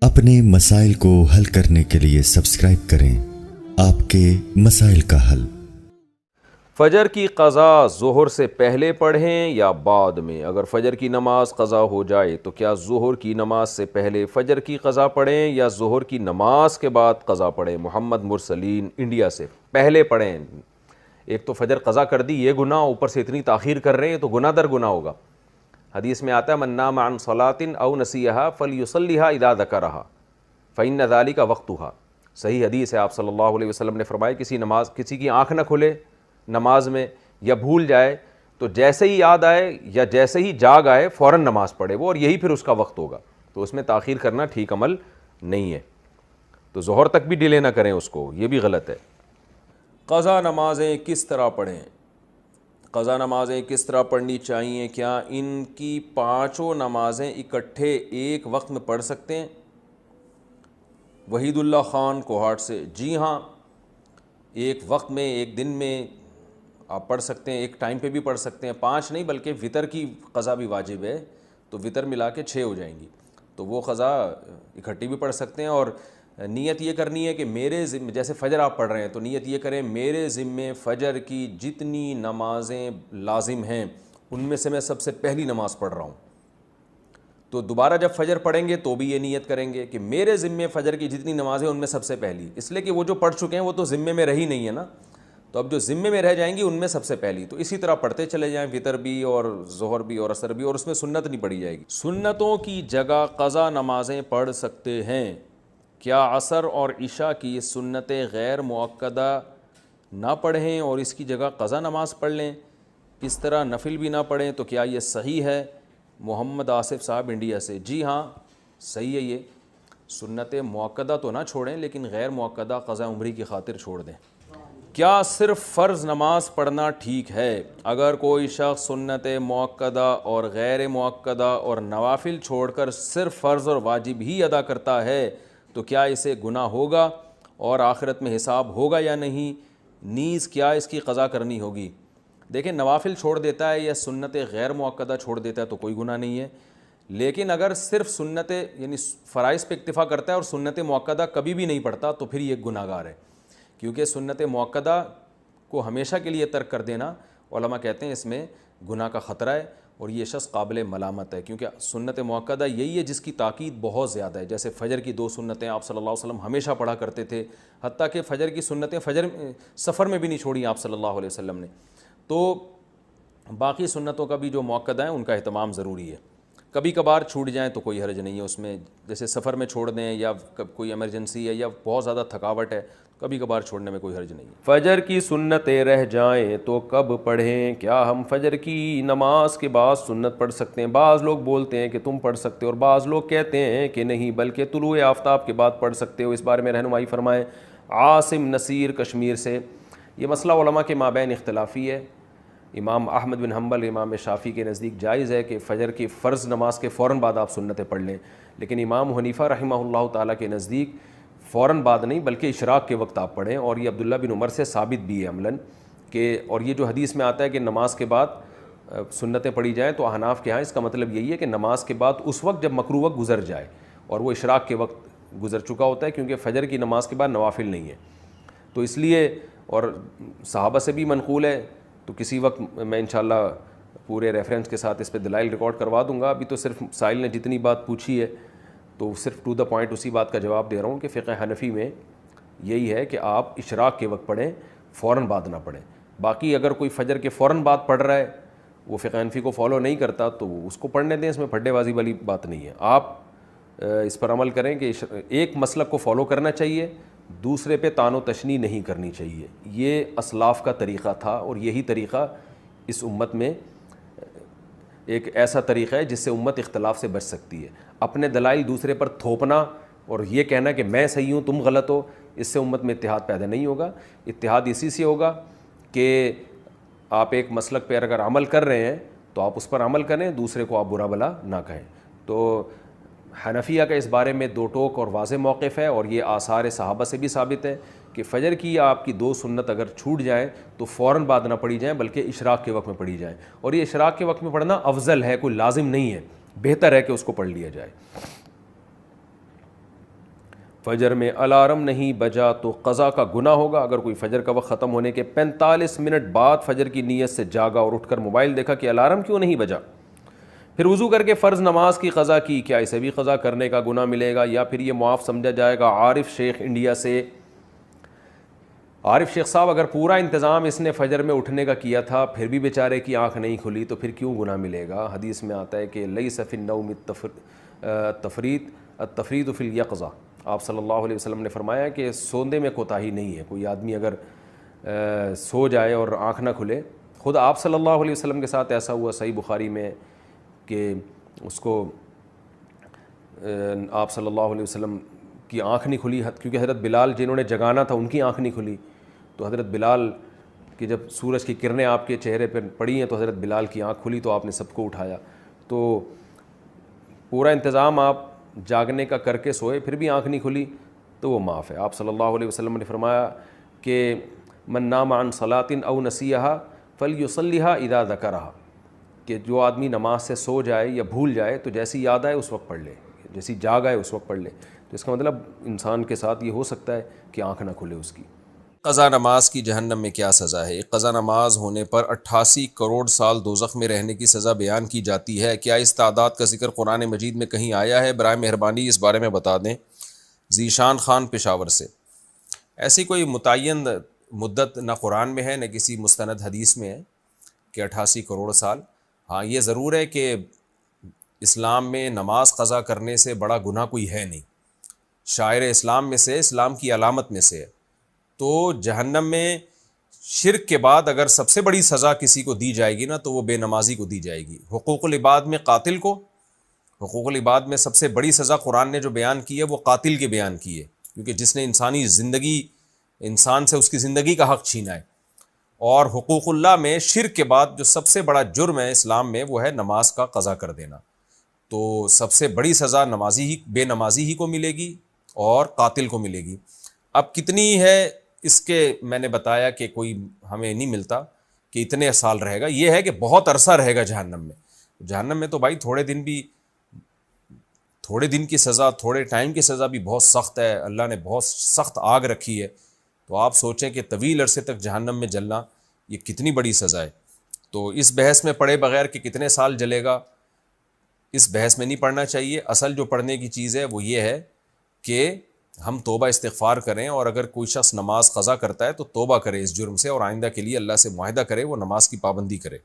اپنے مسائل کو حل کرنے کے لیے سبسکرائب کریں آپ کے مسائل کا حل۔ فجر کی قضا ظہر سے پہلے پڑھیں یا بعد میں؟ اگر فجر کی نماز قضا ہو جائے تو کیا ظہر کی نماز سے پہلے فجر کی قضا پڑھیں یا ظہر کی نماز کے بعد قضا پڑھیں؟ محمد مرسلین انڈیا سے۔ پہلے پڑھیں۔ ایک تو فجر قضا کر دی، یہ گناہ، اوپر سے اتنی تاخیر کر رہے ہیں تو گناہ در گناہ ہوگا۔ حدیث میں آتا ہے من نام عن صلاۃ او نسیھا فلیصلیھا اذا ذکرھا فإن ذلک وقتھا۔ صحیح حدیث ہے، آپ صلی اللہ علیہ وسلم نے فرمایا کسی کی آنکھ نہ کھلے نماز میں یا بھول جائے تو جیسے ہی یاد آئے یا جیسے ہی جاگ آئے فوراً نماز پڑھے وہ، اور یہی پھر اس کا وقت ہوگا۔ تو اس میں تاخیر کرنا ٹھیک عمل نہیں ہے، تو ظہر تک بھی ڈیلے نہ کریں اس کو، یہ بھی غلط ہے۔ قضا نمازیں کس طرح پڑھیں؟ قضا نمازیں کس طرح پڑھنی چاہیے؟ کیا ان کی پانچوں نمازیں اکٹھے ایک وقت میں پڑھ سکتے ہیں؟ وحید اللہ خان کوہاٹ سے۔ جی ہاں، ایک وقت میں، ایک دن میں آپ پڑھ سکتے ہیں، ایک ٹائم پہ بھی پڑھ سکتے ہیں۔ 5 نہیں بلکہ وطر کی قضا بھی واجب ہے، تو وطر ملا کے 6 ہو جائیں گی، تو وہ قضا اکٹھی بھی پڑھ سکتے ہیں۔ اور نیت یہ کرنی ہے کہ میرے ذمے، جیسے فجر آپ پڑھ رہے ہیں تو نیت یہ کریں میرے ذمے فجر کی جتنی نمازیں لازم ہیں ان میں سے میں سب سے پہلی نماز پڑھ رہا ہوں۔ تو دوبارہ جب فجر پڑھیں گے تو بھی یہ نیت کریں گے کہ میرے ذمے فجر کی جتنی نمازیں ان میں سب سے پہلی، اس لیے کہ وہ جو پڑھ چکے ہیں وہ تو ذمے میں رہی نہیں ہے نا، تو اب جو ذمے میں رہ جائیں گی ان میں سب سے پہلی، تو اسی طرح پڑھتے چلے جائیں، وطر بھی اور ظہر بھی اور عصر بھی، اور اس میں سنت نہیں پڑھی جائے گی۔ سنتوں کی جگہ قضا نمازیں پڑھ سکتے ہیں؟ کیا عصر اور عشاء کی سنتیں غیر مؤکدہ نہ پڑھیں اور اس کی جگہ قضا نماز پڑھ لیں؟ اس طرح نفل بھی نہ پڑھیں تو کیا یہ صحیح ہے؟ محمد آصف صاحب انڈیا سے۔ جی ہاں، صحیح ہے، یہ سنت مؤکدہ تو نہ چھوڑیں لیکن غیر مؤکدہ قضا عمری کی خاطر چھوڑ دیں۔ کیا صرف فرض نماز پڑھنا ٹھیک ہے؟ اگر کوئی شخص سنت مؤکدہ اور غیر مؤکدہ اور نوافل چھوڑ کر صرف فرض اور واجب ہی ادا کرتا ہے تو کیا اسے گناہ ہوگا اور آخرت میں حساب ہوگا یا نہیں؟ نیز کیا اس کی قضا کرنی ہوگی؟ دیکھیں، نوافل چھوڑ دیتا ہے یا سنت غیر مؤکدہ چھوڑ دیتا ہے تو کوئی گناہ نہیں ہے، لیکن اگر صرف سنت یعنی فرائض پہ اکتفا کرتا ہے اور سنت مؤکدہ کبھی بھی نہیں پڑھتا تو پھر یہ گناہ گار ہے، کیونکہ سنت مؤکدہ کو ہمیشہ کے لیے ترک کر دینا علماء کہتے ہیں اس میں گناہ کا خطرہ ہے اور یہ شخص قابل ملامت ہے، کیونکہ سنت مؤکدہ یہی ہے جس کی تاکید بہت زیادہ ہے۔ جیسے فجر کی 2 سنتیں آپ صلی اللہ علیہ وسلم ہمیشہ پڑھا کرتے تھے، حتیٰ کہ فجر کی سنتیں سفر میں بھی نہیں چھوڑی آپ صلی اللہ علیہ وسلم نے، تو باقی سنتوں کا بھی جو مؤکدہ ہیں ان کا اہتمام ضروری ہے۔ کبھی کبھار چھوٹ جائیں تو کوئی حرج نہیں ہے اس میں، جیسے سفر میں چھوڑ دیں یا کوئی ایمرجنسی ہے یا بہت زیادہ تھکاوٹ ہے، کبھی کبھار چھوڑنے میں کوئی حرج نہیں ہے۔ فجر کی سنتیں رہ جائیں تو کب پڑھیں؟ کیا ہم فجر کی نماز کے بعد سنت پڑھ سکتے ہیں؟ بعض لوگ بولتے ہیں کہ تم پڑھ سکتے ہو اور بعض لوگ کہتے ہیں کہ نہیں بلکہ طلوع آفتاب کے بعد پڑھ سکتے ہو، اس بارے میں رہنمائی فرمائیں۔ عاصم نصیر کشمیر سے۔ یہ مسئلہ علماء کے مابین اختلافی ہے۔ امام احمد بن حنبل، امام شافعی کے نزدیک جائز ہے کہ فجر کی فرض نماز کے فوراً بعد آپ سنتیں پڑھ لیں، لیکن امام حنیفہ رحمہ اللہ تعالیٰ کے نزدیک فوراً بعد نہیں بلکہ اشراق کے وقت آپ پڑھیں، اور یہ عبداللہ بن عمر سے ثابت بھی ہے عملاً کہ، اور یہ جو حدیث میں آتا ہے کہ نماز کے بعد سنتیں پڑھی جائیں تو احناف کے ہاں اس کا مطلب یہی ہے کہ نماز کے بعد اس وقت جب مکروہ وقت گزر جائے، اور وہ اشراق کے وقت گزر چکا ہوتا ہے، کیونکہ فجر کی نماز کے بعد نوافل نہیں ہے، تو اس لیے، اور صحابہ سے بھی منقول ہے، تو کسی وقت میں انشاءاللہ پورے ریفرنس کے ساتھ اس پہ دلائل ریکارڈ کروا دوں گا۔ ابھی تو صرف سائل نے جتنی بات پوچھی ہے تو صرف ٹو دا پوائنٹ اسی بات کا جواب دے رہا ہوں کہ فقہ حنفی میں یہی ہے کہ آپ اشراق کے وقت پڑھیں، فوراً بعد نہ پڑھیں۔ باقی اگر کوئی فجر کے فوراً بعد پڑھ رہا ہے، وہ فقہ حنفی کو فالو نہیں کرتا تو اس کو پڑھنے دیں، اس میں پھڈے بازی والی بات نہیں ہے۔ آپ اس پر عمل کریں کہ ایک مسلک کو فالو کرنا چاہیے، دوسرے پہ طعن و تشنیع نہیں کرنی چاہیے۔ یہ اسلاف کا طریقہ تھا اور یہی طریقہ اس امت میں ایک ایسا طریقہ ہے جس سے امت اختلاف سے بچ سکتی ہے۔ اپنے دلائل دوسرے پر تھوپنا اور یہ کہنا کہ میں صحیح ہوں تم غلط ہو، اس سے امت میں اتحاد پیدا نہیں ہوگا۔ اتحاد اسی سے ہوگا کہ آپ ایک مسلک پہ اگر عمل کر رہے ہیں تو آپ اس پر عمل کریں، دوسرے کو آپ برا بھلا نہ کہیں۔ تو حنفیہ کا اس بارے میں 2 ٹوک اور واضح موقف ہے، اور یہ آثار صحابہ سے بھی ثابت ہے کہ فجر کی آپ کی 2 سنت اگر چھوٹ جائیں تو فوراً بعد نہ پڑھی جائیں بلکہ اشراق کے وقت میں پڑھی جائیں، اور یہ اشراق کے وقت میں پڑھنا افضل ہے، کوئی لازم نہیں ہے، بہتر ہے کہ اس کو پڑھ لیا جائے۔ فجر میں الارم نہیں بجا تو قضا کا گناہ ہوگا۔ اگر کوئی فجر کا وقت ختم ہونے کے 45 منٹ بعد فجر کی نیت سے جاگا اور اٹھ کر موبائل دیکھا کہ الارم کیوں نہیں بجا، پھر وضو کر کے فرض نماز کی قضا کی، کیا اسے بھی قضا کرنے کا گناہ ملے گا یا پھر یہ معاف سمجھا جائے گا؟ عارف شیخ انڈیا سے۔ عارف شیخ صاحب، اگر پورا انتظام اس نے فجر میں اٹھنے کا کیا تھا پھر بھی بیچارے کی آنکھ نہیں کھلی تو پھر کیوں گناہ ملے گا؟ حدیث میں آتا ہے کہ لیس فی النوم التفریط فی الیقظہ، آپ صلی اللہ علیہ وسلم نے فرمایا کہ سوندے میں کوتاہی نہیں ہے۔ کوئی آدمی اگر سو جائے اور آنکھ نہ کھلے، خود آپ صلی اللہ علیہ وسلم کے ساتھ ایسا ہوا صحیح بخاری میں کہ اس کو آپ صلی اللہ علیہ وسلم کی آنکھ نہیں کھلی، کیونکہ حضرت بلال جنہوں نے جگانا تھا ان کی آنکھ نہیں کھلی، تو حضرت بلال کی جب سورج کی کرنیں آپ کے چہرے پر پڑی ہیں تو حضرت بلال کی آنکھ کھلی تو آپ نے سب کو اٹھایا۔ تو پورا انتظام آپ جاگنے کا کر کے سوئے پھر بھی آنکھ نہیں کھلی تو وہ معاف ہے۔ آپ صلی اللہ علیہ وسلم نے فرمایا کہ من نام عن صلاۃ او نسیہا فلیصلیھا اذا ذکرھا، کہ جو آدمی نماز سے سو جائے یا بھول جائے تو جیسی یاد آئے اس وقت پڑھ لے، جیسی جاگ آئے اس وقت پڑھ لے۔ تو اس کا مطلب انسان کے ساتھ یہ ہو سکتا ہے کہ آنکھ نہ کھلے اس کی۔ قضا نماز کی جہنم میں کیا سزا ہے؟ ایک قضا نماز ہونے پر 88 کروڑ سال دوزخ میں رہنے کی سزا بیان کی جاتی ہے، کیا اس تعداد کا ذکر قرآن مجید میں کہیں آیا ہے؟ برائے مہربانی اس بارے میں بتا دیں۔ ذیشان خان پشاور سے۔ ایسی کوئی متعین مدت نہ قرآن میں ہے نہ کسی مستند حدیث میں ہے کہ 88 کروڑ سال۔ ہاں یہ ضرور ہے کہ اسلام میں نماز قضا کرنے سے بڑا گناہ کوئی ہے نہیں، شاعر اسلام میں سے، اسلام کی علامت میں سے ہے۔ تو جہنم میں شرک کے بعد اگر سب سے بڑی سزا کسی کو دی جائے گی نا تو وہ بے نمازی کو دی جائے گی۔ حقوق العباد میں قاتل کو، حقوق العباد میں سب سے بڑی سزا قرآن نے جو بیان کی ہے وہ قاتل کے بیان کی ہے، کیونکہ جس نے انسانی زندگی، انسان سے اس کی زندگی کا حق چھینا ہے۔ اور حقوق اللہ میں شرک کے بعد جو سب سے بڑا جرم ہے اسلام میں وہ ہے نماز کا قضا کر دینا۔ تو سب سے بڑی سزا نمازی ہی، بے نمازی ہی کو ملے گی اور قاتل کو ملے گی۔ اب کتنی ہے اس کے میں نے بتایا کہ کوئی ہمیں نہیں ملتا کہ اتنے سال رہے گا، یہ ہے کہ بہت عرصہ رہے گا جہنم میں۔ جہنم میں تو بھائی تھوڑے دن کی سزا، تھوڑے ٹائم کی سزا بھی بہت سخت ہے، اللہ نے بہت سخت آگ رکھی ہے۔ تو آپ سوچیں کہ طویل عرصے تک جہنم میں جلنا یہ کتنی بڑی سزا ہے۔ تو اس بحث میں پڑھے بغیر کہ کتنے سال جلے گا، اس بحث میں نہیں پڑھنا چاہیے۔ اصل جو پڑھنے کی چیز ہے وہ یہ ہے کہ ہم توبہ استغفار کریں، اور اگر کوئی شخص نماز قضا کرتا ہے تو توبہ کرے اس جرم سے، اور آئندہ کے لیے اللہ سے معاہدہ کرے وہ نماز کی پابندی کرے۔